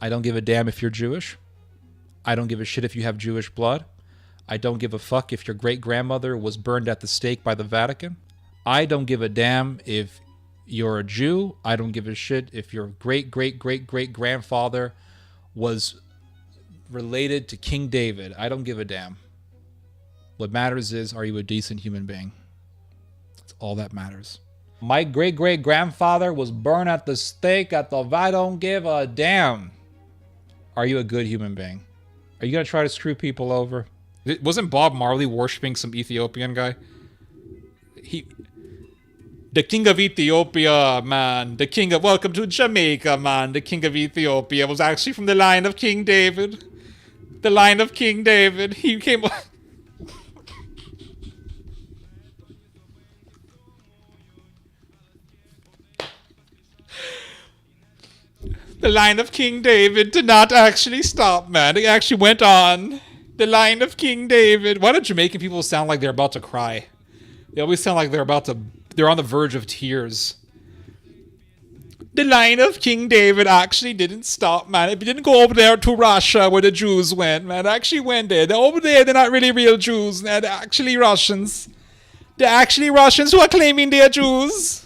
I don't give a damn if you're Jewish. I don't give a shit if you have Jewish blood. I don't give a fuck if your great-grandmother was burned at the stake by the Vatican. I don't give a damn if you're a Jew. I don't give a shit if your great-great-great-great-grandfather was related to King David. I don't give a damn. What matters is, are you a decent human being? That's all that matters. My great-great-grandfather was burned at the stake at the... I don't give a damn. Are you a good human being? Are you going to try to screw people over? Wasn't Bob Marley worshipping some Ethiopian guy? The king of Ethiopia, man. The king of... Welcome to Jamaica, man. The king of Ethiopia was actually from the line of King David. The line of King David. He came... The line of King David did not actually stop, man. It actually went on. The line of King David. Why do Jamaican people sound like they're about to cry? They always sound like they're on the verge of tears. The line of King David actually didn't stop, man. It didn't go over there to Russia where the Jews went, man. It actually went there. They're over there. They're not really real Jews. They're actually Russians. They're actually Russians who are claiming they're Jews.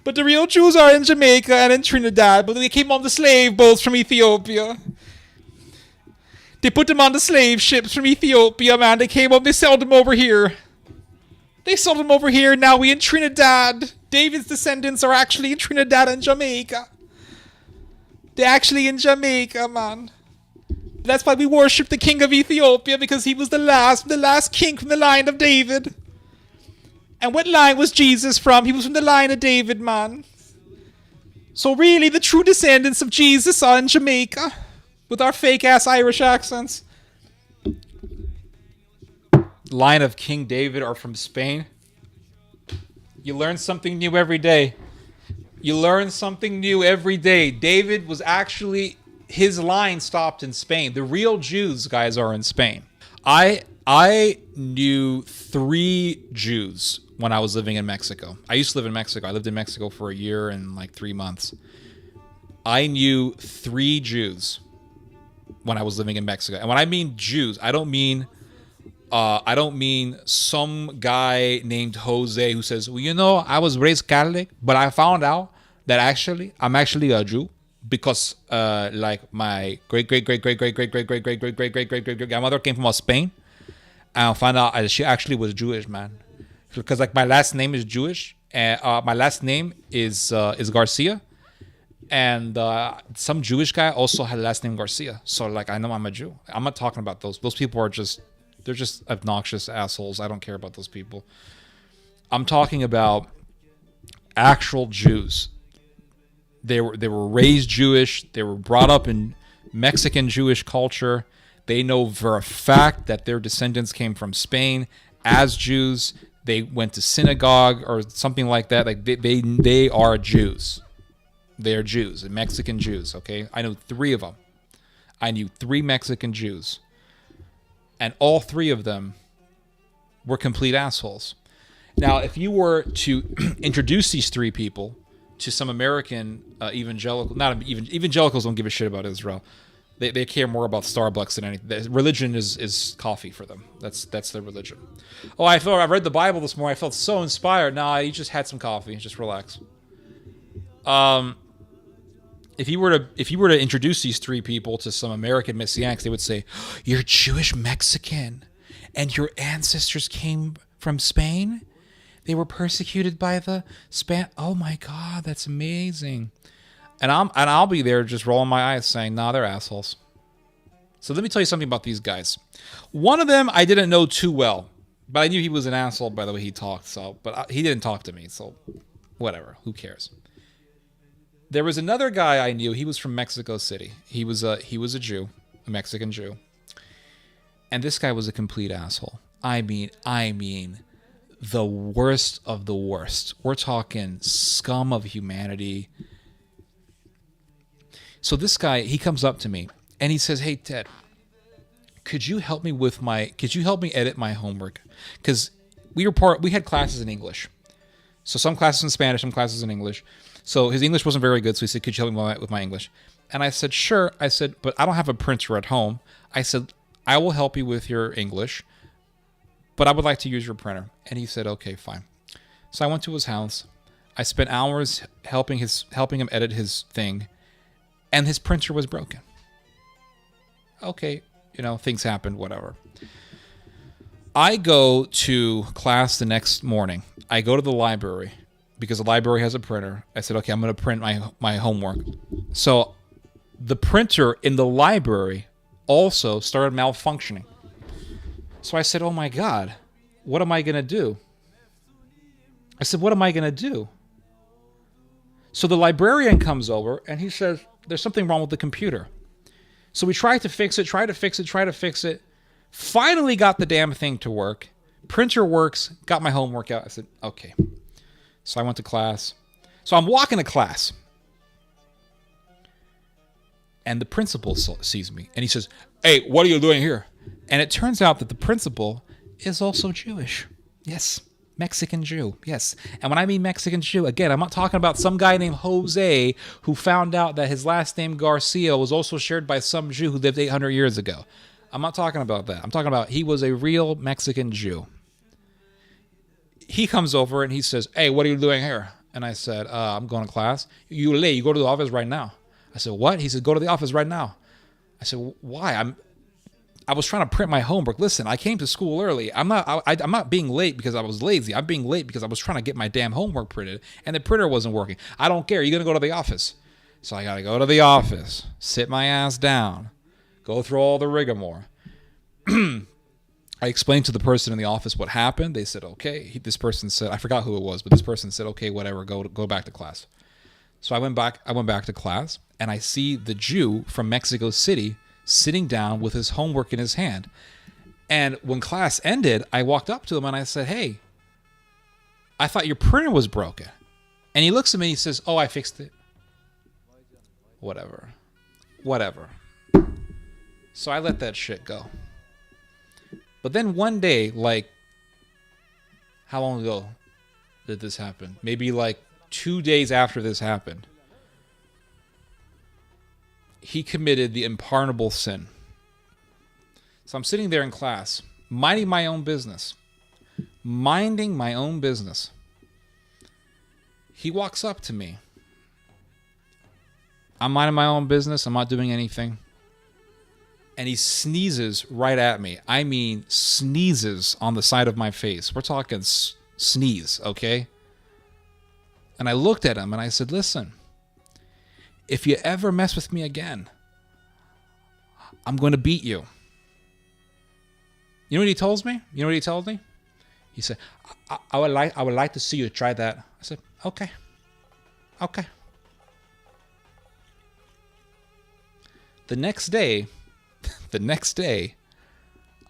But the real Jews are in Jamaica and in Trinidad. But they came on the slave boats from Ethiopia. They put them on the slave ships from Ethiopia, man. They came up, they sold them over here. They sold them over here. Now we in Trinidad. David's descendants are actually in Trinidad and Jamaica. They're actually in Jamaica, man. That's why we worship the king of Ethiopia, because he was the last king from the line of David. And what line was Jesus from? He was from the line of David, man. So really, the true descendants of Jesus are in Jamaica. With our fake-ass Irish accents. Line of King David are from Spain. You learn something new every day. You learn something new every day. David was actually... His line stopped in Spain. The real Jews, guys, are in Spain. I knew 3 Jews when I was living in Mexico. I used to live in Mexico. I lived in Mexico for a year and like 3 months. I knew 3 Jews when I was living in Mexico. And when I mean Jews, I don't mean some guy named Jose who says, well, you know, I was raised Catholic, but I found out that I'm actually a Jew because like my great grandmother came from Spain. And I found out she actually was Jewish, man. Because like my last name is Jewish, and my last name is Garcia, and some Jewish guy also had the last name Garcia. So like I know I'm a Jew. I'm not talking about those. Those people are they're just obnoxious assholes. I don't care about those people. I'm talking about actual Jews. They were raised Jewish. They were brought up in Mexican Jewish culture. They know for a fact that their descendants came from Spain as Jews. They went to synagogue or something like that. Like they are Jews. They are Jews, Mexican Jews, okay? I know 3 of them. I knew 3 Mexican Jews. And all 3 of them were complete assholes. Now, if you were to introduce these 3 people to some American evangelicals don't give a shit about Israel. They care more about Starbucks than anything. Religion is coffee for them. That's their religion. Oh, I read the Bible this morning. I felt so inspired. Nah, you just had some coffee. Just relax. If you were to introduce these 3 people to some American Messianics, they would say, "You're Jewish Mexican, and your ancestors came from Spain. They were persecuted by the Oh my God, that's amazing." And I'll be there just rolling my eyes saying, nah, they're assholes. So let me tell you something about these guys. One of them I didn't know too well, but I knew he was an asshole by the way he talked. But he didn't talk to me, so whatever. Who cares? There was another guy I knew. He was from Mexico City. He was a Jew, a Mexican Jew. And this guy was a complete asshole. I mean, the worst of the worst. We're talking scum of humanity. So this guy, he comes up to me and he says, "Hey Ted, could you help me edit my homework? Because we had classes in English. So some classes in Spanish, some classes in English. So his English wasn't very good, so he said, "Could you help me with my English?" And I said, sure. I said, but I don't have a printer at home. I said, I will help you with your English, but I would like to use your printer. And he said, okay, fine. So I went to his house. I spent hours helping him edit his thing, and his printer was broken. Okay, things happen, whatever. I go to class the next morning. I go to the library because the library has a printer. I said, okay, I'm going to print my homework. So the printer in the library also started malfunctioning. So I said, oh my God, what am I going to do? I said, what am I going to do? So the librarian comes over and he says, there's something wrong with the computer. So we tried to fix it. Finally got the damn thing to work. Printer works. Got my homework out. I said, okay. So I went to class. So I'm walking to class. And the principal sees me. And he says, hey, what are you doing here? And it turns out that the principal is also Jewish. Yes. Mexican Jew. Yes. And when I mean Mexican Jew, again, I'm not talking about some guy named Jose who found out that his last name Garcia was also shared by some Jew who lived 800 years ago. I'm not talking about that. I'm talking about he was a real Mexican Jew. He comes over and he says, hey, what are you doing here? And I said, I'm going to class. You're late. You go to the office right now. I said, what? He said, go to the office right now. I said, why? I was trying to print my homework. Listen, I came to school early. I'm not being late because I was lazy. I'm being late because I was trying to get my damn homework printed and the printer wasn't working. I don't care. You're going to go to the office. So I got to go to the office, sit my ass down, go through all the rigmarole. I explained to the person in the office what happened. They said, okay. This person said, I forgot who it was, but this person said, okay, whatever, go back to class. So I went back to class and I see the Jew from Mexico City sitting down with his homework in his hand. And when class ended, I walked up to him and I said, hey, I thought your printer was broken. And he looks at me and he says, oh, I fixed it. Whatever. So I let that shit go. But then one day, like, how long ago did this happen? Maybe like 2 days after this happened. He committed the unpardonable sin. So I'm sitting there in class, minding my own business. He walks up to me. I'm minding my own business. I'm not doing anything. And he sneezes right at me. I mean, sneezes on the side of my face. We're talking sneeze, okay? And I looked at him and I said, listen, if you ever mess with me again, I'm going to beat you. You know what he told me? He said, I would like to see you try that. I said, okay. The next day,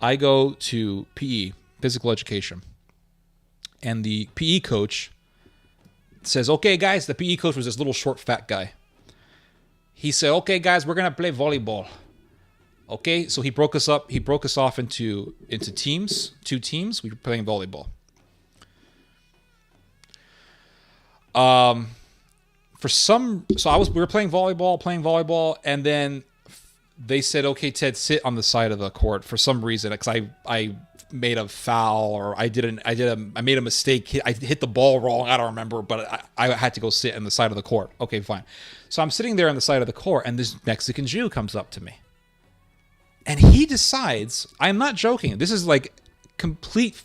I go to PE, physical education. And the PE coach says, okay, guys, the PE coach was this little short, fat guy. He said, okay, guys, we're going to play volleyball. Okay, so he broke us off into teams, 2 teams. We were playing volleyball. We were playing volleyball, and then they said, okay, Ted, sit on the side of the court for some reason, because I made a foul or I made a mistake. I hit the ball wrong. I don't remember, but I had to go sit on the side of the court. Okay, fine. So I'm sitting there on the side of the court, and this Mexican Jew comes up to me. And he decides, I'm not joking, this is like complete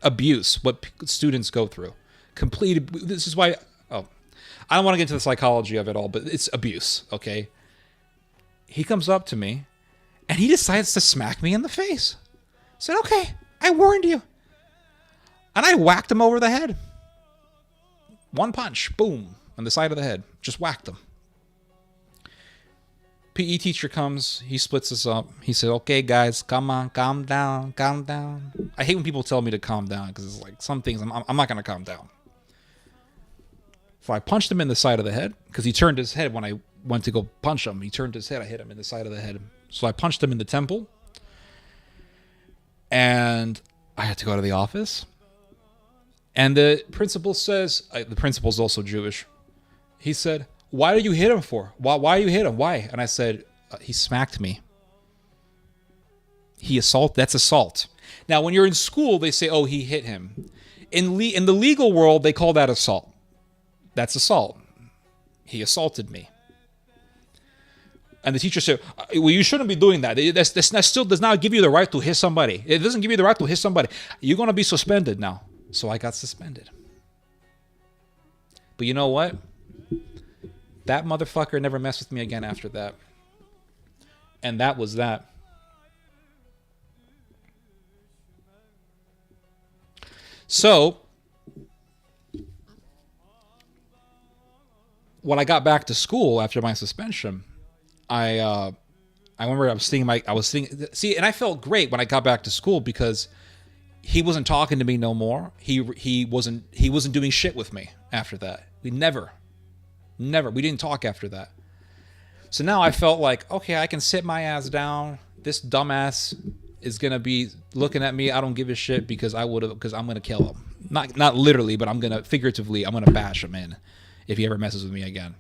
abuse, what students go through. This is why, I don't want to get into the psychology of it all, but it's abuse, okay? He comes up to me, and he decides to smack me in the face. I said, okay, I warned you. And I whacked him over the head. One punch, boom, on the side of the head. Just whacked him. PE teacher comes, he splits us up. He said, okay, guys, come on, calm down. I hate when people tell me to calm down because it's like some things I'm not going to calm down. So I punched him in the side of the head because he turned his head when I went to go punch him. He turned his head. I hit him in the side of the head. So I punched him in the temple. And I had to go to the office. And the principal says, the principal's also Jewish. He said, Why did you hit him for? Why you hit him? Why? And I said, he smacked me. That's assault. Now, when you're in school, they say, oh, he hit him. In the legal world, they call that assault. That's assault. He assaulted me. And the teacher said, well, you shouldn't be doing that. That still does not give you the right to hit somebody. It doesn't give you the right to hit somebody. You're going to be suspended now. So I got suspended. But you know what? That motherfucker never messed with me again after that. And that was that. So, when I got back to school after my suspension, I remember I was sitting, and I felt great when I got back to school because he wasn't talking to me no more. He wasn't doing shit with me after that. We didn't talk after that. So now I felt like, okay, I can sit my ass down. This dumbass is gonna be looking at me. I don't give a shit because I'm gonna kill him. Not literally, but I'm gonna bash him in if he ever messes with me again.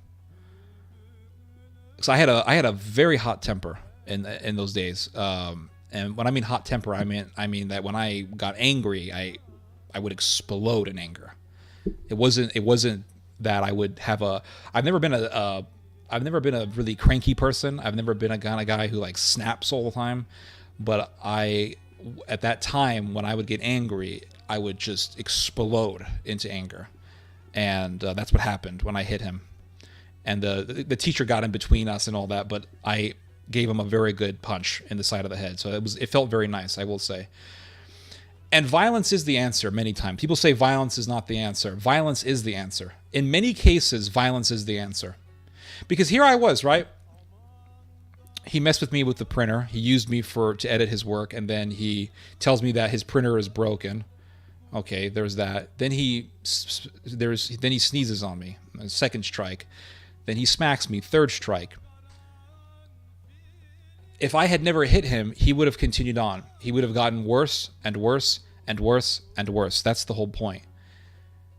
So I had a very hot temper in those days. And when I mean hot temper, I mean that when I got angry, I would explode in anger. It wasn't that I would have I've never been a really cranky person. I've never been a kind of guy who like snaps all the time. But at that time, when I would get angry, I would just explode into anger. And that's what happened when I hit him. And the teacher got in between us and all that, but I gave him a very good punch in the side of the head. So it felt very nice, I will say. And violence is the answer many times. People say violence is not the answer. Violence is the answer. In many cases, violence is the answer. Because here I was, right? He messed with me with the printer. He used me to edit his work, and then he tells me that his printer is broken. Okay, there's that. Then he sneezes on me. Second strike. Then he smacks me. Third strike. If I had never hit him, he would have continued on. He would have gotten worse and worse and worse and worse. That's the whole point.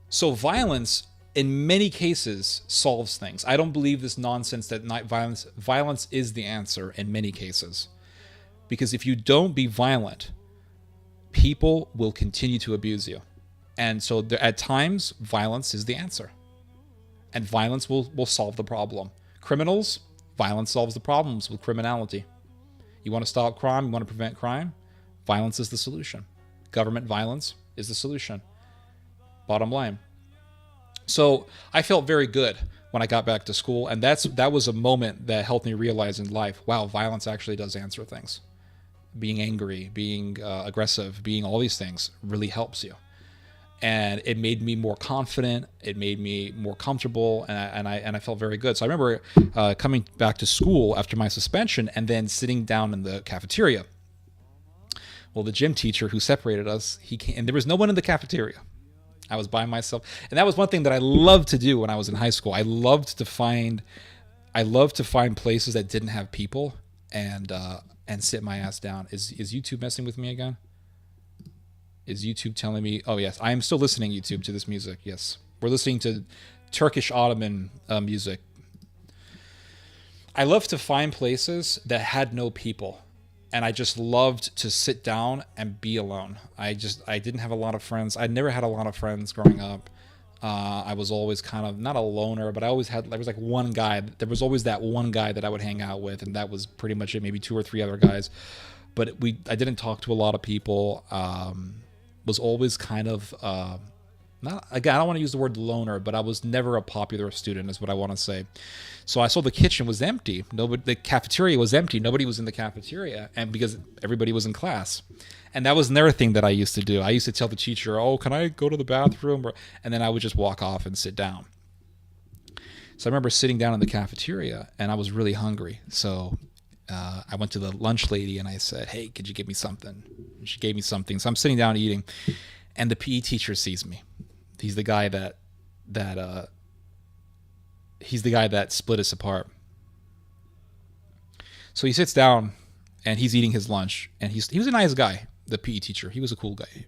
So violence, in many cases, solves things. I don't believe this nonsense that violence is the answer in many cases. Because if you don't be violent, people will continue to abuse you. And so at times, violence is the answer. And violence will solve the problem. Criminals, violence solves the problems with criminality. You want to stop crime, you want to prevent crime, violence is the solution. Government violence is the solution. Bottom line. So I felt very good when I got back to school, and that was a moment that helped me realize in life, wow, violence actually does answer things. Being angry, being aggressive, being all these things really helps you. And it made me more confident. It made me more comfortable, and I felt very good. So I remember coming back to school after my suspension, and then sitting down in the cafeteria. Well, the gym teacher who separated us, he came, and there was no one in the cafeteria. I was by myself, and that was one thing that I loved to do when I was in high school. I loved to find places that didn't have people, and sit my ass down. Is YouTube messing with me again? Is YouTube telling me? Oh yes, I am still listening, YouTube, to this music. Yes, we're listening to Turkish Ottoman music. I love to find places that had no people, and I just loved to sit down and be alone. I didn't have a lot of friends. I never had a lot of friends growing up. I was always kind of not a loner, but there was like one guy. There was always that one guy that I would hang out with, and that was pretty much it. Maybe 2 or 3 other guys, but I didn't talk to a lot of people. Was always kind of not, again, I don't want to use the word loner, but I was never a popular student, is what I want to say. So I saw the kitchen was empty. The cafeteria was empty. Nobody was in the cafeteria, and because everybody was in class. And that was another thing that I used to do. I used to tell the teacher, "Oh, can I go to the bathroom?" And then I would just walk off and sit down. So I remember sitting down in the cafeteria, and I was really hungry. So I went to the lunch lady and I said, "Hey, could you give me something?" And she gave me something. So I'm sitting down eating, and the PE teacher sees me. He's the guy that split us apart. So he sits down and he's eating his lunch, and he was a nice guy, the PE teacher. He was a cool guy.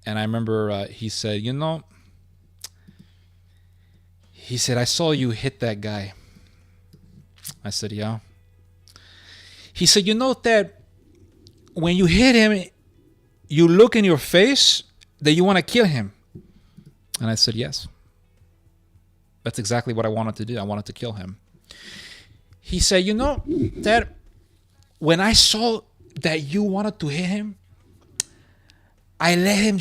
And I remember he said, He said, I saw you hit that guy. I said, yeah. He said, you know that when you hit him, you look in your face that you want to kill him. And I said, yes. That's exactly what I wanted to do. I wanted to kill him. He said, you know that when I saw that you wanted to hit him, I let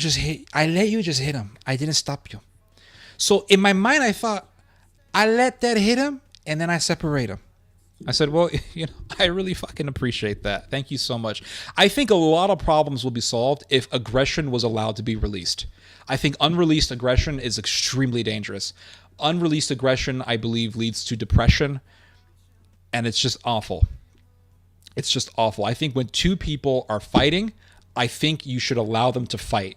you just hit him. I didn't stop you. So in my mind, I thought, I let that hit him and then I separate him. I said, well, I really fucking appreciate that. Thank you so much. I think a lot of problems will be solved if aggression was allowed to be released. I think unreleased aggression is extremely dangerous. Unreleased aggression, I believe, leads to depression, and it's just awful. It's just awful. I think when two people are fighting, I think you should allow them to fight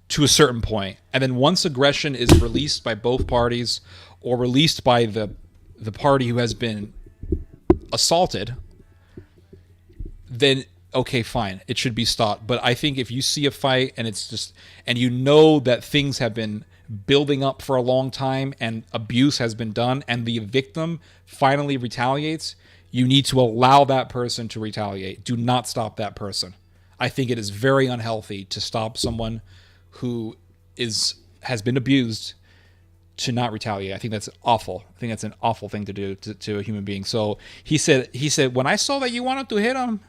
to a certain point. And then once aggression is released by both parties or released by the party who has been assaulted, then okay, fine, it should be stopped. But I think if you see a fight and it's just, and you know that things have been building up for a long time and abuse has been done and the victim finally retaliates, you need to allow that person to retaliate. Do not stop that person. I think it is very unhealthy to stop someone who has been abused to not retaliate. I think that's awful. I think that's an awful thing to do to a human being. So he said, when I saw that you wanted to hit him,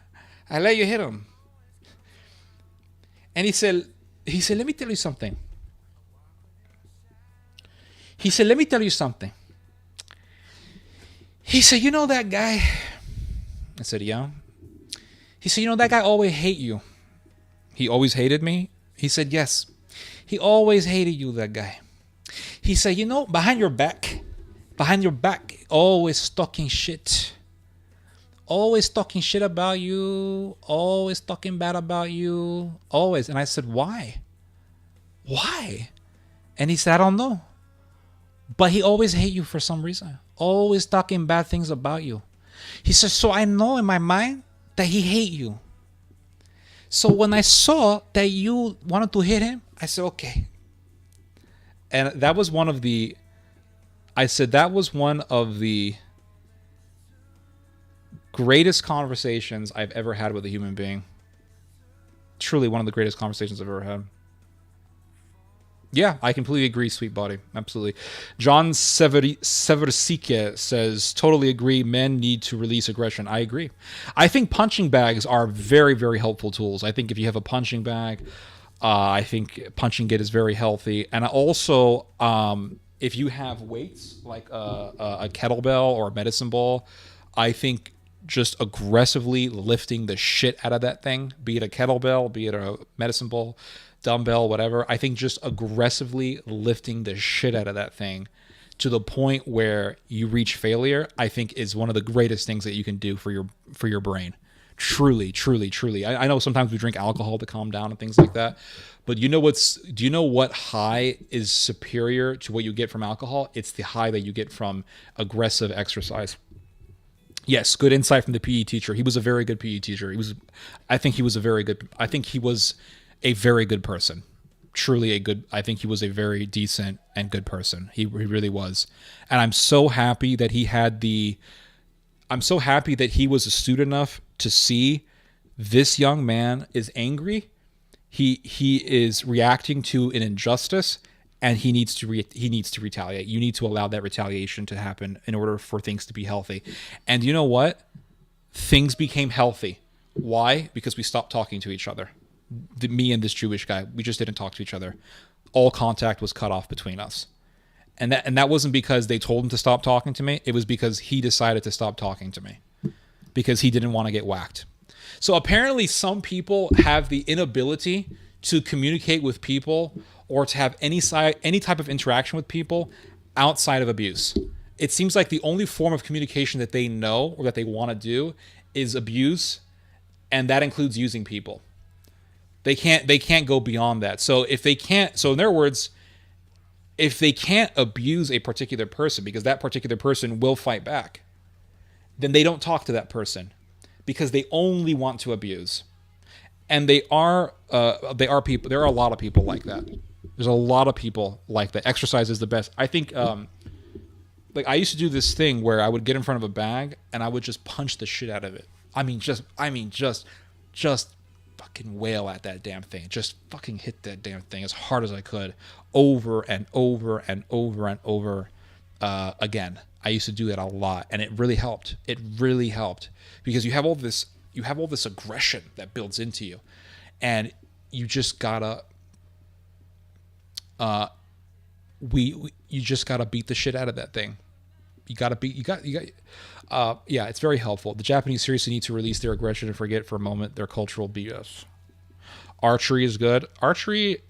I let you hit him. And he said, let me tell you something. He said, let me tell you something. He said, you know that guy? I said, yeah. He said, you know that guy always hate you. He always hated me? He said, yes. He always hated you, that guy. He said, you know, behind your back, always talking shit. Always talking shit about you. Always talking bad about you. Always. And I said, why? Why? And he said, I don't know. But he always hate you for some reason. Always talking bad things about you. He says, so I know in my mind that he hate you. So when I saw that you wanted to hit him, I said, okay. And that was one of the greatest conversations I've ever had with a human being. Truly one of the greatest conversations I've ever had. Yeah, I completely agree, sweet body. Absolutely. John Seversike says, totally agree. Men need to release aggression. I agree. I think punching bags are very, very helpful tools. I think if you have a punching bag, I think punching it is very healthy. And also, if you have weights like a kettlebell or a medicine ball, I think just aggressively lifting the shit out of that thing, be it a kettlebell, be it a medicine ball, dumbbell, whatever, I think just aggressively lifting the shit out of that thing to the point where you reach failure, I think is one of the greatest things that you can do for your brain. Truly, truly, truly. I know sometimes we drink alcohol to calm down and things like that, but do you know what high is superior to what you get from alcohol? It's the high that you get from aggressive exercise. Yes, good insight from the PE teacher. He was a very good PE teacher. I think he was a very good person. Truly I think he was a very decent and good person. He really was. And I'm so happy that he was astute enough to see this young man is angry. He is reacting to an injustice and he needs to retaliate. You need to allow that retaliation to happen in order for things to be healthy. And you know what? Things became healthy. Why? Because we stopped talking to each other. Me and this Jewish guy, we just didn't talk to each other. All contact was cut off between us. And that wasn't because they told him to stop talking to me. It was because he decided to stop talking to me because he didn't want to get whacked. So apparently some people have the inability to communicate with people or to have any type of interaction with people outside of abuse. It seems like the only form of communication that they know or that they want to do is abuse, and that includes using people. They can't go beyond that. So in their words, if they can't abuse a particular person because that particular person will fight back, then they don't talk to that person because they only want to abuse. And there are a lot of people like that. There's a lot of people like that. Exercise is the best. I think, like I used to do this thing where I would get in front of a bag and I would just punch the shit out of it. Just fucking wail at that damn thing. Just fucking hit that damn thing as hard as I could, over and over and over and over again. I used to do that a lot, and it really helped. It really helped because you have all this aggression that builds into you, and you just gotta you just gotta beat the shit out of that thing. Yeah, it's very helpful. The Japanese seriously need to release their aggression and forget for a moment their cultural BS. Archery is good. Archery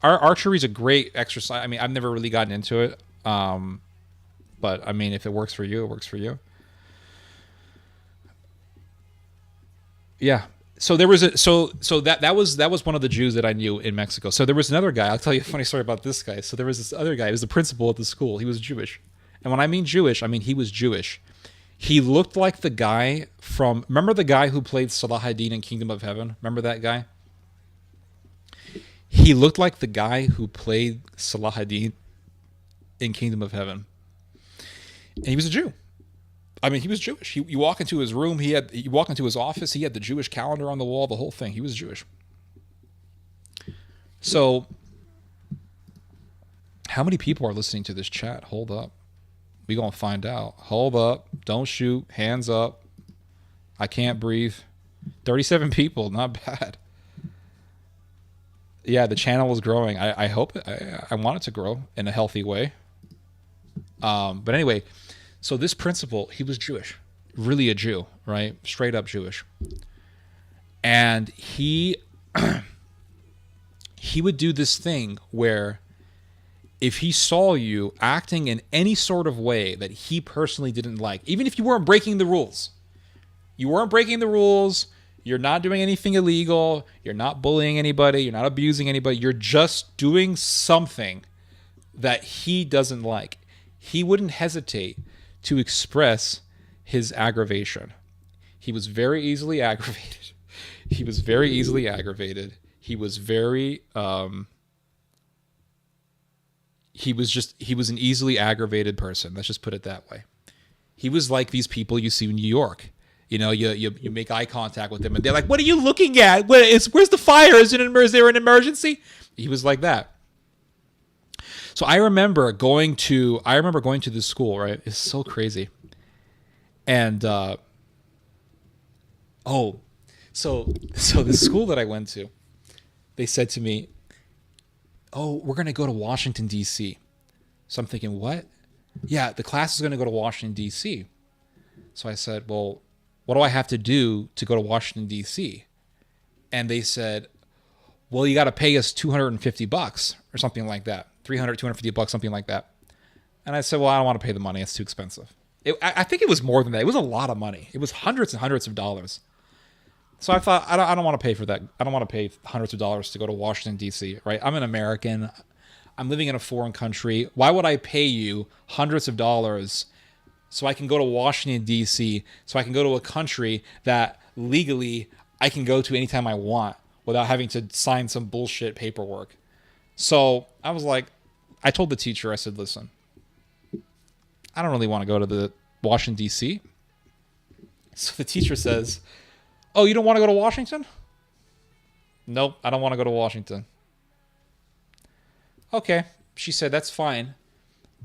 is a great exercise. I mean, I've never really gotten into it. But I mean, if it works for you, it works for you. Yeah. So there was that was one of the Jews that I knew in Mexico. So there was another guy. I'll tell you a funny story about this guy. So there was this other guy. He was the principal at the school. He was Jewish. And when I mean Jewish, I mean he was Jewish. He looked like the guy from, remember the guy who played Salahuddin in Kingdom of Heaven? Remember that guy? He looked like the guy who played Salahuddin in Kingdom of Heaven. And he was a Jew. I mean, he was Jewish. You walk into his room, you walk into his office, he had the Jewish calendar on the wall, the whole thing. He was Jewish. So, how many people are listening to this chat? Hold up. We gonna find out. Hold up. Don't shoot. Hands up. I can't breathe. 37 people. Not bad. Yeah, the channel is growing. I hope I want it to grow in a healthy way. But anyway, so this principal, he was Jewish, really a Jew, right? Straight up Jewish. And he would do this thing where if he saw you acting in any sort of way that he personally didn't like, even if you weren't breaking the rules, you're not doing anything illegal, you're not bullying anybody, you're not abusing anybody, you're just doing something that he doesn't like, he wouldn't hesitate to express his aggravation. He was very easily aggravated. He was an easily aggravated person. Let's just put it that way. He was like these people you see in New York. You know, you make eye contact with them and they're like, "What are you looking at? Where's the fire? Is there an emergency?" He was like that. So I remember going to this school, right? It's so crazy. And so the school that I went to, they said to me, "Oh, we're going to go to Washington, D.C." So I'm thinking, what? Yeah, the class is going to go to Washington, D.C. So I said, well, what do I have to do to go to Washington, D.C.? And they said, well, you got to pay us $250 or something like that. $250, something like that. And I said, well, I don't want to pay the money. It's too expensive. I think it was more than that. It was a lot of money. It was hundreds and hundreds of dollars. So I thought, I don't want to pay for that. I don't want to pay hundreds of dollars to go to Washington, D.C., right? I'm an American. I'm living in a foreign country. Why would I pay you hundreds of dollars so I can go to Washington, D.C., so I can go to a country that legally I can go to anytime I want without having to sign some bullshit paperwork? So I was like, I told the teacher, I said, listen, I don't really want to go to the Washington, D.C. So the teacher says, oh, you don't want to go to Washington? Nope, I don't want to go to Washington. Okay, she said, that's fine,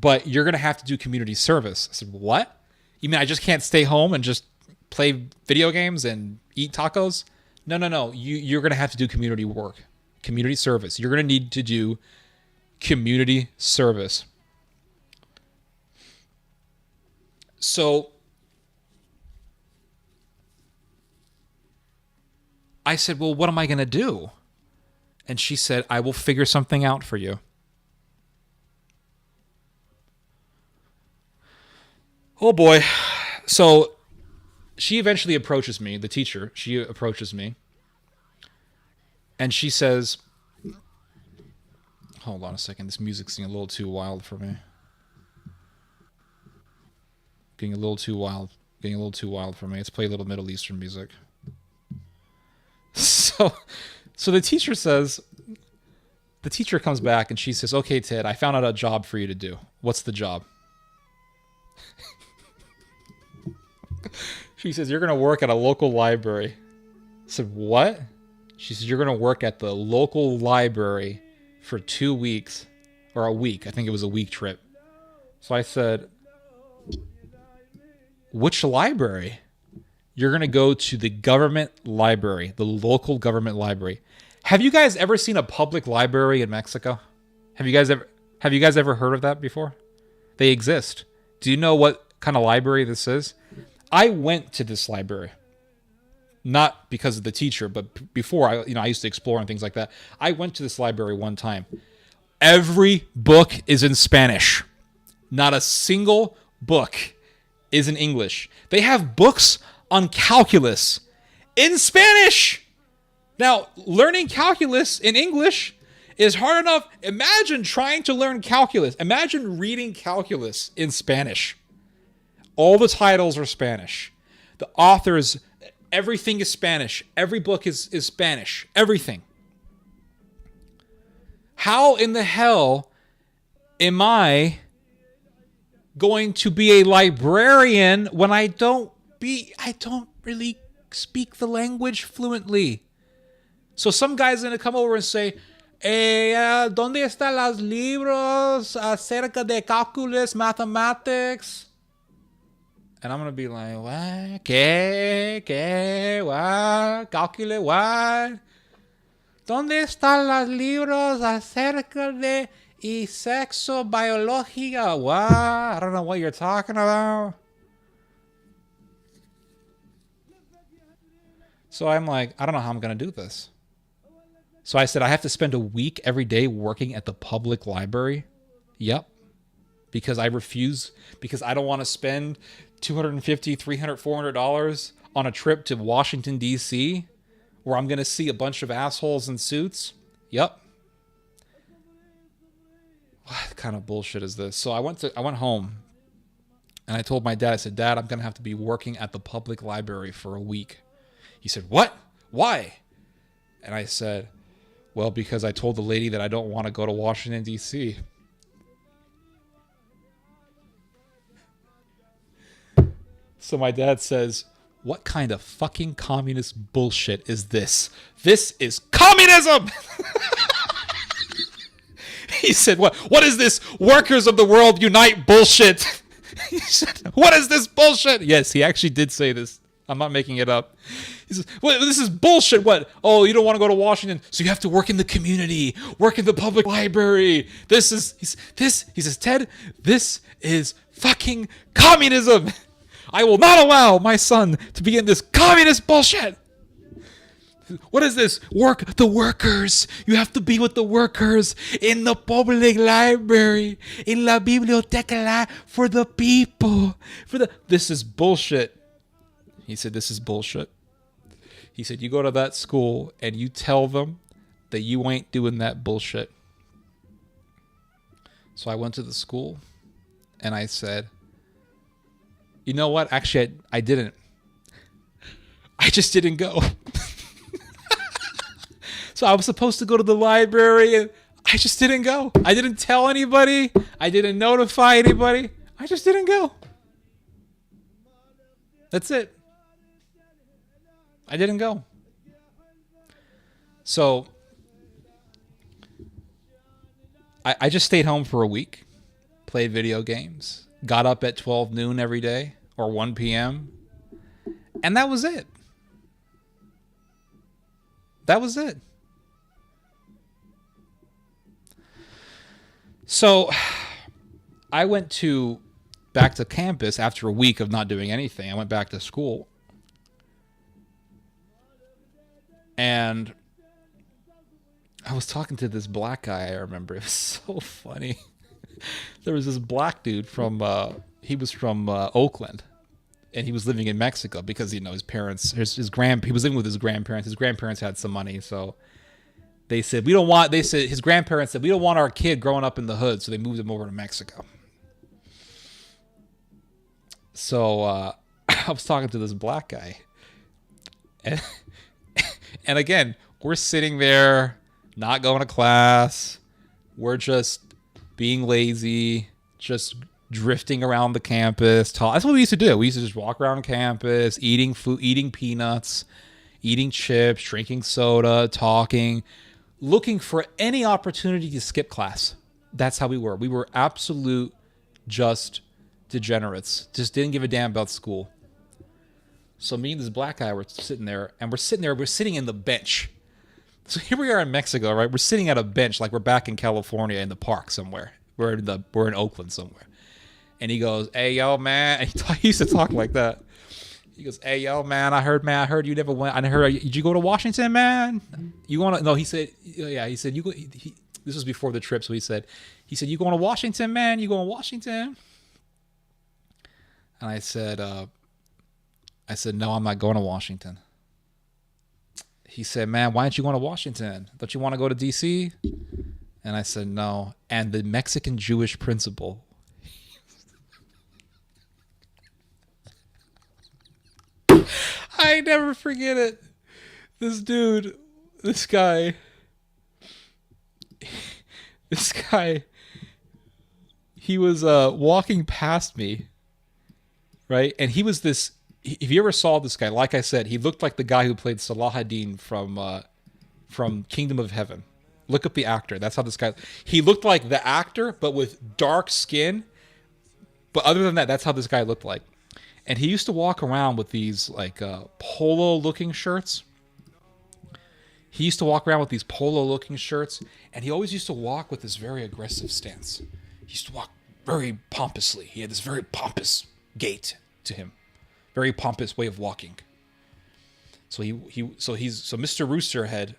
but you're going to have to do community service. I said, what? You mean I just can't stay home and just play video games and eat tacos? No. You're going to have to do community work, community service. You're going to need to do community service. So I said, well, what am I going to do? And she said, I will figure something out for you. Oh boy. So she eventually approaches me, the teacher, she approaches me. And she says, hold on a second, this music's getting a little too wild for me. Getting a little too wild for me. Let's play a little Middle Eastern music. So the teacher says, The teacher comes back and she says, "Okay, Ted, I found out a job for you to do. What's the job?" She says, "You're going to work at a local library." I said, "What?" She says, "You're going to work at the local library for 2 weeks, or a week. I think it was a week trip." So I said, "Which library?" "You're going to go to the government library, the local government library." Have you guys ever seen a public library in Mexico? Have you guys ever heard of that before? They exist. Do you know what kind of library this is? I went to this library. Not because of the teacher, but before I used to explore and things like that. I went to this library one time. Every book is in Spanish. Not a single book is in English. They have books on calculus in Spanish. Now, learning calculus in English is hard enough. Imagine trying to learn calculus. Imagine reading calculus in Spanish. All the titles are Spanish. The authors, everything is Spanish. Every book is Spanish. Everything. How in the hell am I going to be a librarian when I don't really speak the language fluently? So some guy's going to come over and say, ¿Dónde están los libros acerca de calculus, mathematics? And I'm going to be like, what? ¿Qué? What? Calculus, what? ¿Dónde están los libros acerca de sexo, biología? What? I don't know what you're talking about. So I'm like, I don't know how I'm going to do this. So I said, I have to spend a week every day working at the public library. Yep. Because I refuse, because I don't want to spend $250, $300, $400 on a trip to Washington, D.C., where I'm going to see a bunch of assholes in suits. Yep. What kind of bullshit is this? So I went home and I told my dad, I said, "Dad, I'm going to have to be working at the public library for a week." He said, "What? Why?" And I said, "Well, because I told the lady that I don't want to go to Washington, D.C." So my dad says, "What kind of fucking communist bullshit is this? This is communism!" He said, "What is this workers of the world unite bullshit?" He said, "What is this bullshit?" Yes, he actually did say this. I'm not making it up. He says, "Well, this is bullshit. What? Oh, you don't want to go to Washington, so you have to work in the community, work in the public library. He says, "Ted, this is fucking communism. I will not allow my son to be in this communist bullshit. What is this? The workers. You have to be with the workers in the public library, in la biblioteca for the people. This is bullshit." He said, "This is bullshit." He said, "You go to that school and you tell them that you ain't doing that bullshit." So I went to the school and I said, "You know what? Actually, I didn't. I just didn't go." So I was supposed to go to the library and I just didn't go. I didn't tell anybody. I didn't notify anybody. I just didn't go. That's it. I didn't go. So I just stayed home for a week, played video games, got up at 12 noon every day or 1 p.m. And that was it. That was it. So I went back to campus after a week of not doing anything. I went back to school. And I was talking to this black guy, I remember. It was so funny. There was this black dude he was from Oakland. And he was living in Mexico because, his parents, he was living with his grandparents. His grandparents had some money, so his grandparents said, "We don't want our kid growing up in the hood," so they moved him over to Mexico. So I was talking to this black guy. And again, we're sitting there, not going to class. We're just being lazy, just drifting around the campus. That's what we used to do. We used to just walk around campus, eating food, eating peanuts, eating chips, drinking soda, talking, looking for any opportunity to skip class. That's how we were. We were absolute just degenerates. Just didn't give a damn about school. So me and this black guy were sitting there, and we're sitting in the bench. So here we are in Mexico, right? We're sitting at a bench like we're back in California in the park somewhere. We're in Oakland somewhere. And he goes, "Hey, yo, man." And he used to talk like that. He goes, "Hey, yo, man, I heard you never went. Did you go to Washington, man? You want to?" No, he said, "Yeah." He said, "You go." This was before the trip, so he said, "You going to Washington, man? You going to Washington?" And I said, "No, I'm not going to Washington." He said, "Man, why aren't you going to Washington? Don't you want to go to D.C.?" And I said, "No." And the Mexican Jewish principal, I never forget it. This guy, he was walking past me, right? And he was this, if you ever saw this guy, like I said, he looked like the guy who played Salahuddin from Kingdom of Heaven. Look up the actor. That's how this guy, he looked like the actor, but with dark skin. But other than that, that's how this guy looked like. And he used to walk around with these like polo-looking shirts. He used to walk around with these polo-looking shirts, and he always used to walk with this very aggressive stance. He used to walk very pompously. He had this very pompous gait to him, very pompous way of walking. So Mr. Roosterhead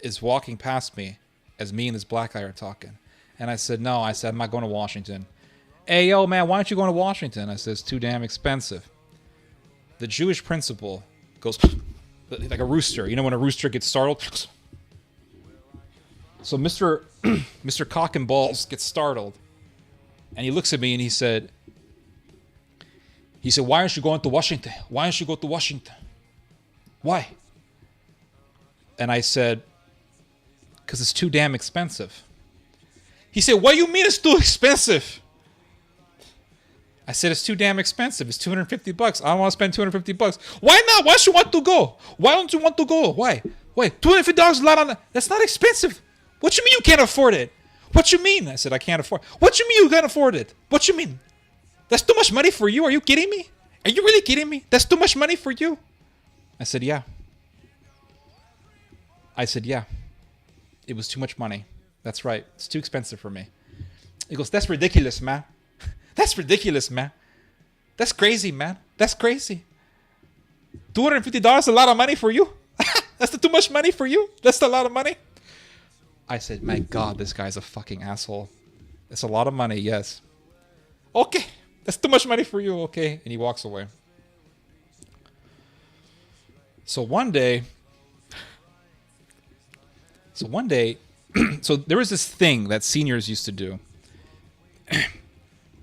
is walking past me as me and this black guy are talking, and I said, "No," I said, "I'm not going to Washington." "Hey, yo, man, why aren't you going to Washington?" I said, "It's too damn expensive." The Jewish principal goes like a rooster. You know when a rooster gets startled? So Mr. Cock and Balls gets startled. And he looks at me and he said, "Why aren't you going to Washington? Why aren't you going to Washington? Why?" And I said, "Because it's too damn expensive." He said, "What do you mean it's too expensive?" I said, "It's too damn expensive. It's $250. I don't want to spend $250. Why not? Why should you want to go? Why don't you want to go? Why? $250 a lot on that. That's not expensive. What you mean you can't afford it? What you mean?" I said, "I can't afford it." "What you mean you can't afford it? What you mean? That's too much money for you. Are you kidding me? Are you really kidding me? That's too much money for you?" I said, "Yeah." It was too much money. That's right. It's too expensive for me. He goes, "That's ridiculous, man. That's ridiculous, man. That's crazy, man. That's crazy. $250 is a lot of money for you? That's too much money for you? That's a lot of money?" I said, "My God, this guy's a fucking asshole. It's a lot of money, yes. Okay, that's too much money for you, okay." And he walks away. So one day, so there was this thing that seniors used to do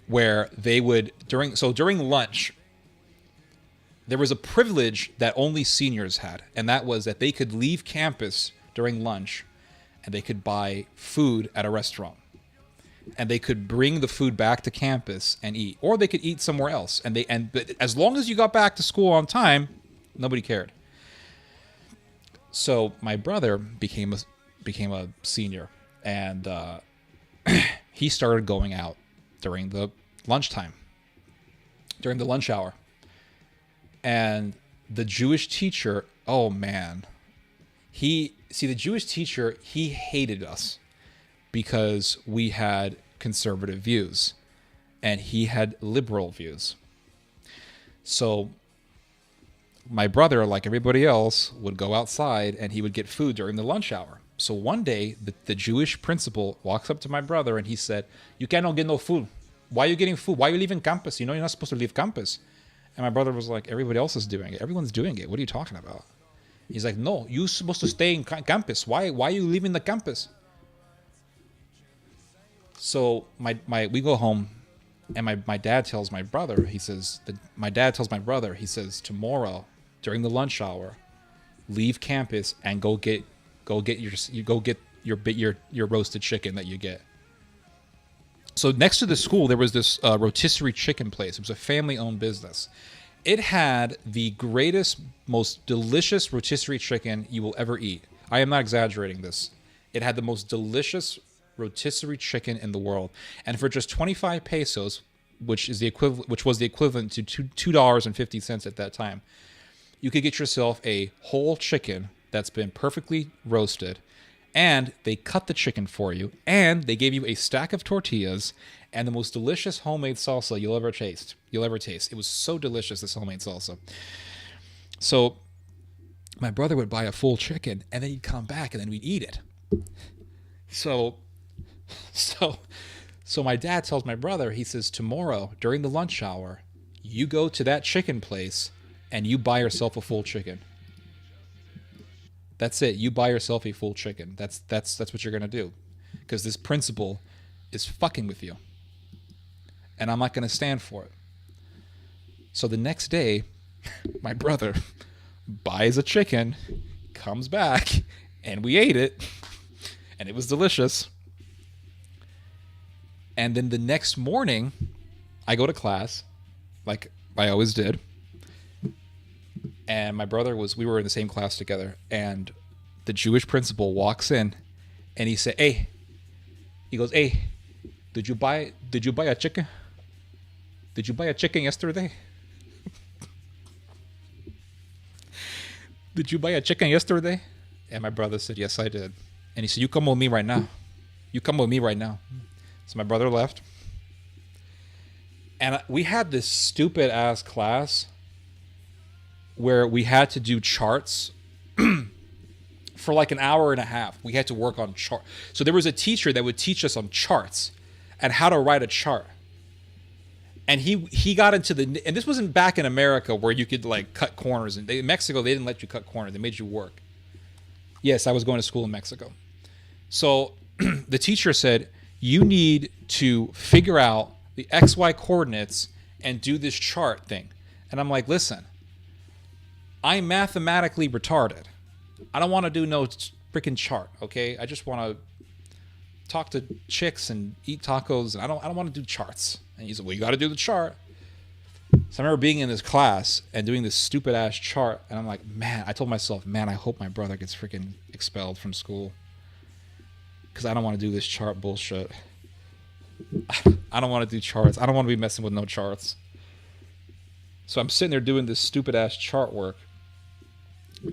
where they would, during lunch, there was a privilege that only seniors had, and that was that they could leave campus during lunch and they could buy food at a restaurant. And they could bring the food back to campus and eat, or they could eat somewhere else. But as long as you got back to school on time, nobody cared. So my brother became a senior, and he started going out during the lunchtime, during the lunch hour. And the Jewish teacher, oh man, the Jewish teacher, he hated us because we had conservative views and he had liberal views. So my brother, like everybody else, would go outside and he would get food during the lunch hour. So one day, the Jewish principal walks up to my brother and he said, "You cannot get no food. Why are you getting food? Why are you leaving campus? You know you're not supposed to leave campus." And my brother was like, "Everybody else is doing it. Everyone's doing it. What are you talking about?" He's like, "No, you're supposed to stay in campus. Why are you leaving the campus?" So we go home, and my dad tells my brother, he says, "Tomorrow during the lunch hour, leave campus and go get Go get your roasted chicken that you get. So next to the school, there was this rotisserie chicken place. It was a family-owned business. It had the greatest, most delicious rotisserie chicken you will ever eat. I am not exaggerating this. It had the most delicious rotisserie chicken in the world, and for just 25 pesos, which was the equivalent to $2.50 at that time, you could get yourself a whole chicken that's been perfectly roasted, and they cut the chicken for you, and they gave you a stack of tortillas and the most delicious homemade salsa you'll ever taste. It was so delicious, this homemade salsa. So my brother would buy a full chicken, and then he'd come back, and then we'd eat it. So my dad tells my brother, he says, tomorrow during the lunch hour, you go to that chicken place and you buy yourself a full chicken. That's it. You buy yourself a full chicken. That's what you're going to do. Because this principal is fucking with you. And I'm not going to stand for it. So the next day, my brother buys a chicken, comes back, and we ate it. And it was delicious. And then the next morning, I go to class, like I always did. And my brother we were in the same class together. And the Jewish principal walks in, and he said, "Hey," he goes, "Hey, did you buy a chicken? Did you buy a chicken yesterday? Did you buy a chicken yesterday?" And my brother said, "Yes, I did." And he said, "You come with me right now. You come with me right now." So my brother left. And we had this stupid ass class where we had to do charts for like an hour and a half. We had to work on chart. So there was a teacher that would teach us on charts and how to write a chart. And he got into and this wasn't back in America where you could like cut corners. And in Mexico, they didn't let you cut corners. They made you work. Yes, I was going to school in Mexico. So the teacher said, you need to figure out the XY coordinates and do this chart thing. And I'm like, listen, I'm mathematically retarded. I don't want to do no freaking chart, okay? I just want to talk to chicks and eat tacos, and I don't want to do charts. And he said, well, you got to do the chart. So I remember being in this class and doing this stupid ass chart, and I'm like, man, I told myself, man, I hope my brother gets freaking expelled from school, because I don't want to do this chart bullshit. I don't want to do charts. I don't want to be messing with no charts. So I'm sitting there doing this stupid ass chart work,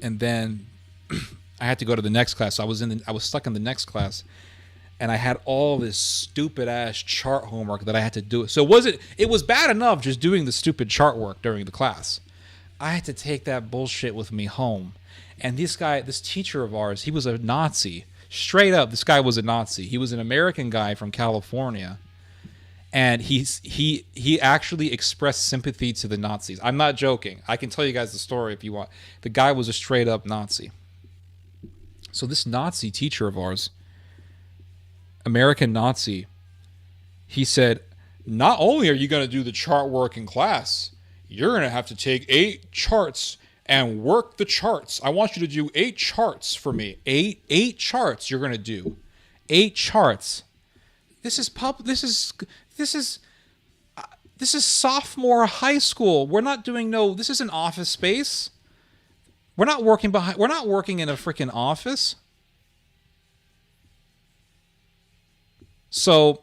and then I had to go to the next class. So I was stuck in the next class, and I had all this stupid ass chart homework that I had to do. So it was bad enough just doing the stupid chart work during the class. I had to take that bullshit with me home. And this teacher of ours, he was a Nazi. Straight up, this guy was a Nazi. He was an American guy from California. And he actually expressed sympathy to the Nazis. I'm not joking. I can tell you guys the story if you want. The guy was a straight up Nazi. So this Nazi teacher of ours, American Nazi, he said, not only are you going to do the chart work in class, you're going to have to take 8 charts and work the charts. I want you to do 8 charts for me. 8 charts you're going to do. 8 charts. This is sophomore high school. We're not doing this isn't office space. We're not working in a freaking office. So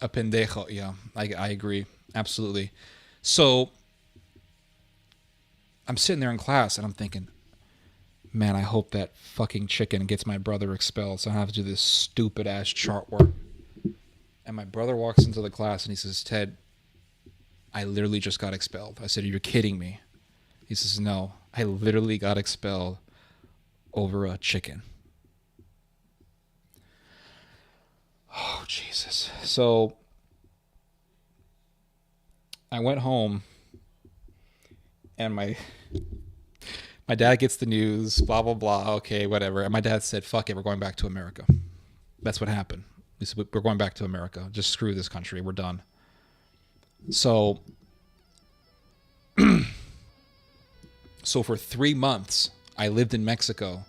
a pendejo, yeah, I agree. Absolutely. So I'm sitting there in class and I'm thinking, man, I hope that fucking chicken gets my brother expelled so I don't have to do this stupid ass chart work. And my brother walks into the class and he says, Ted, I literally just got expelled. I said, you're kidding me. He says, no, I literally got expelled over a chicken. Oh, Jesus. So I went home and my dad gets the news, blah, blah, blah. Okay, whatever. And my dad said, fuck it, we're going back to America. That's what happened. He said, we're going back to America. Just screw this country. We're done. So for 3 months, I lived in Mexico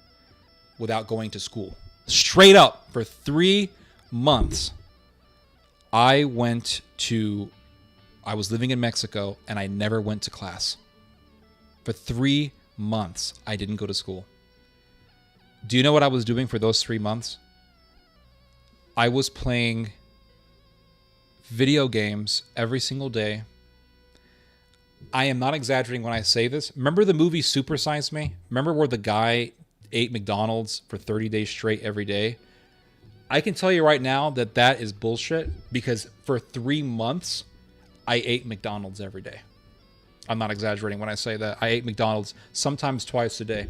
without going to school. Straight up, for 3 months. I was living in Mexico and I never went to class. For 3 months, I didn't go to school. Do you know what I was doing for those 3 months? I was playing video games every single day. I am not exaggerating when I say this. Remember the movie Super Size Me? Remember where the guy ate McDonald's for 30 days straight every day? I can tell you right now that that is bullshit, because for 3 months, I ate McDonald's every day. I'm not exaggerating when I say that. I ate McDonald's sometimes twice a day.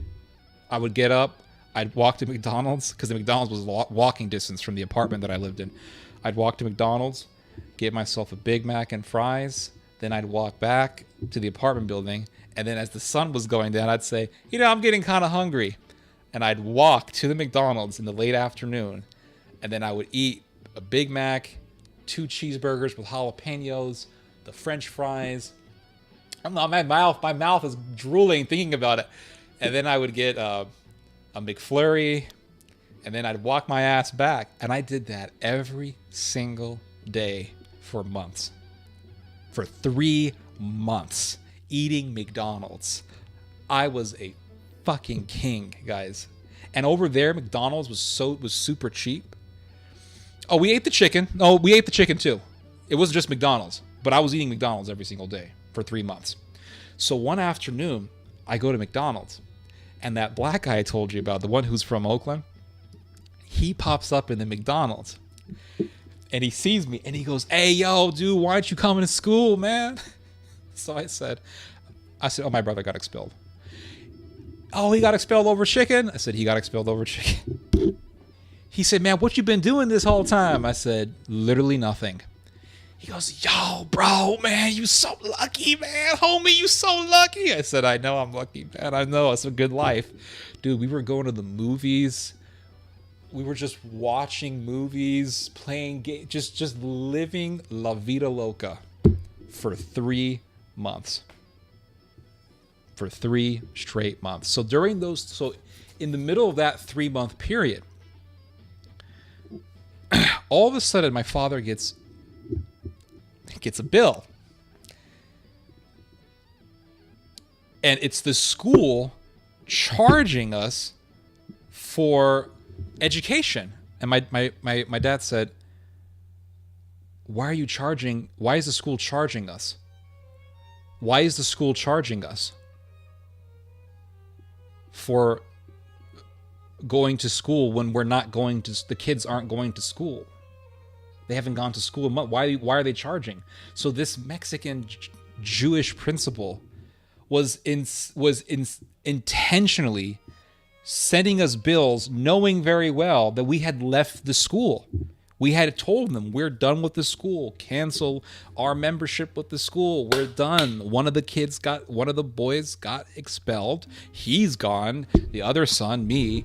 I would get up, I'd walk to McDonald's, because the McDonald's was walking distance from the apartment that I lived in. I'd walk to McDonald's, get myself a Big Mac and fries, then I'd walk back to the apartment building, and then as the sun was going down, I'd say, I'm getting kind of hungry. And I'd walk to the McDonald's in the late afternoon, and then I would eat a Big Mac, 2 cheeseburgers with jalapenos, the French fries. My mouth is drooling thinking about it. And then I would get a McFlurry, and then I'd walk my ass back. And I did that every single day for months. For 3 months, eating McDonald's. I was a fucking king, guys. And over there, McDonald's was super cheap. Oh, we ate the chicken. No, we ate the chicken too. It wasn't just McDonald's, but I was eating McDonald's every single day for 3 months. So one afternoon, I go to McDonald's, and that black guy I told you about, the one who's from Oakland, he pops up in the McDonald's, and he sees me, and he goes, "Hey, yo, dude, why aren't you coming to school, man?" So I said, "Oh, my brother got expelled." "Oh, he got expelled over chicken?" I said, "He got expelled over chicken." He said, "Man, what you been doing this whole time?" I said, "Literally nothing." He goes, "Yo, bro, man, you so lucky, man. Homie, you so lucky." I said, "I know I'm lucky, man. I know. It's a good life." Dude, we were going to the movies. We were just watching movies, playing games, just living La Vida Loca for 3 months. For 3 straight months. So in the middle of that 3-month period, all of a sudden my father gets a bill. And it's the school charging us for education. And my dad said, why is the school charging us? Why is the school charging us for going to school when the kids aren't going to school? They haven't gone to school. Why are they charging? So this Mexican Jewish principal was intentionally sending us bills, knowing very well that we had left the school. We had told them, we're done with the school. Cancel our membership with the school. We're done. One of the boys got expelled. He's gone. The other son, me,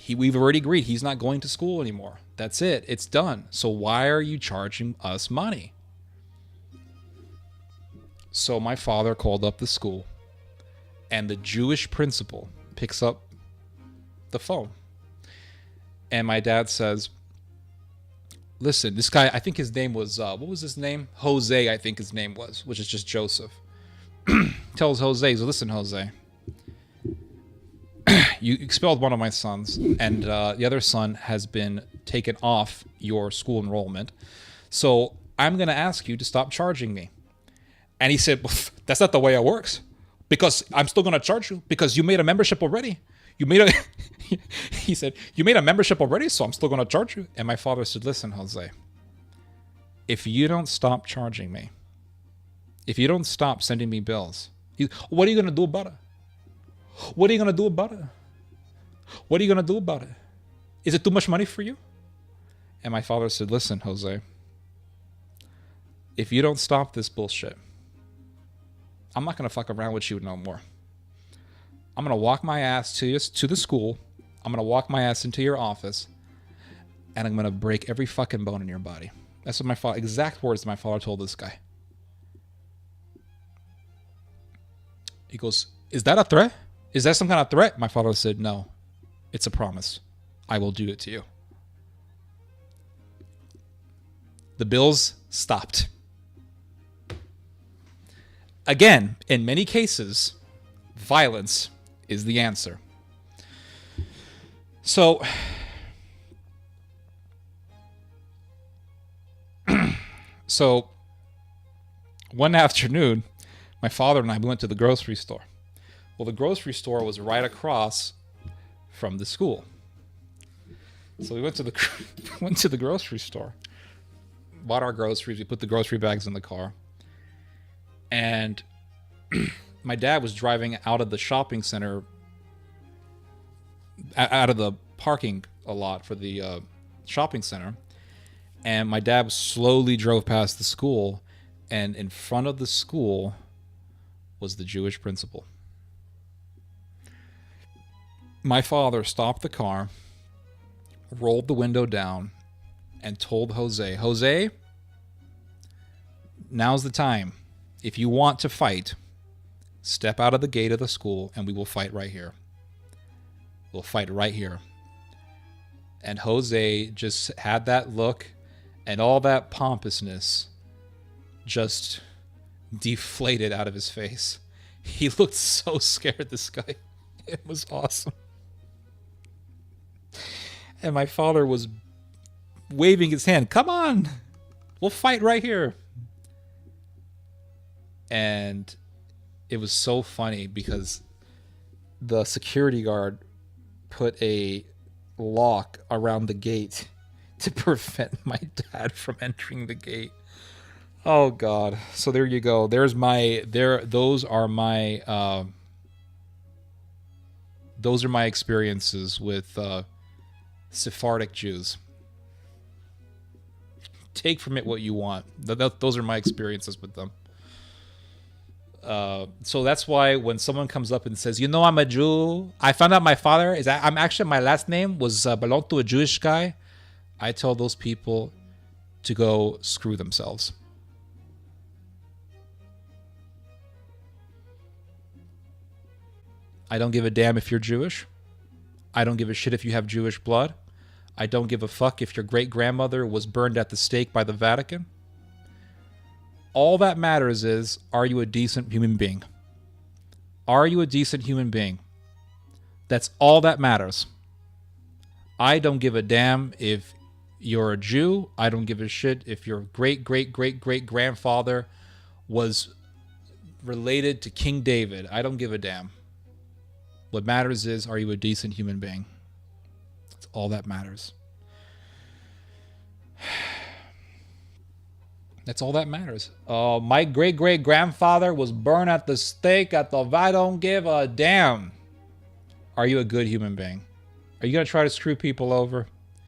we've already agreed he's not going to school anymore. That's it. It's done. So why are you charging us money? So my father called up the school, and the Jewish principal picks up the phone. And my dad says, "Listen, this guy," I think his name was, what was his name? Jose, I think his name was, which is just Joseph. Tells Jose, so, "Listen, Jose, you expelled one of my sons, and the other son has been taken off your school enrollment. So I'm going to ask you to stop charging me." And he said, "Well, that's not the way it works, because I'm still going to charge you because you made a membership already. He said, "You made a membership already, so I'm still going to charge you." And my father said, "Listen, Jose, if you don't stop charging me, if you don't stop sending me bills, what are you going to do about it? What are you going to do about it? What are you going to do about it? Is it too much money for you?" And my father said, "Listen, Jose, if you don't stop this bullshit, I'm not going to fuck around with you no more. I'm going to walk my ass to the school. I'm going to walk my ass into your office, and I'm going to break every fucking bone in your body." That's what my father, exact words my father told this guy. He goes, "Is that a threat? Is that some kind of threat?" My father said, "No. It's a promise. I will do it to you. The bills stopped. Again, in many cases, violence is the answer. So, one afternoon, my father and I went to the grocery store. Well, the grocery store was right across from the school. So we went to the grocery store, bought our groceries. We put the grocery bags in the car, and my dad was driving out of the shopping center, out of the parking a lot for the shopping center, and my dad slowly drove past the school, and in front of the school was the Jewish principal. My father stopped the car, rolled the window down, and told Jose, now's the time. If you want to fight, step out of the gate of the school and we will fight right here. We'll fight right here. And Jose just had that look, and all that pompousness just deflated out of his face. He looked so scared, this guy. It was awesome. And my father was waving his hand. Come on, we'll fight right here. And it was so funny because the security guard put a lock around the gate to prevent my dad from entering the gate. Oh God. So there you go. Those are my experiences with Sephardic Jews. Take from it what you want. Those are my experiences with them. So that's why when someone comes up and says, I'm a Jew, I found out my father my last name was belonged to a Jewish guy, I tell those people to go screw themselves. I don't give a damn if you're Jewish. I don't give a shit if you have Jewish blood. I don't give a fuck if your great-grandmother was burned at the stake by the Vatican. All that matters is, are you a decent human being? Are you a decent human being? That's all that matters. I don't give a damn if you're a Jew. I don't give a shit if your great-great-great-great-grandfather was related to King David. I don't give a damn. What matters is, are you a decent human being? That's all that matters. That's all that matters. My great-great-grandfather was burned at the stake at the... I don't give a damn. Are you a good human being? Are you going to try to screw people over?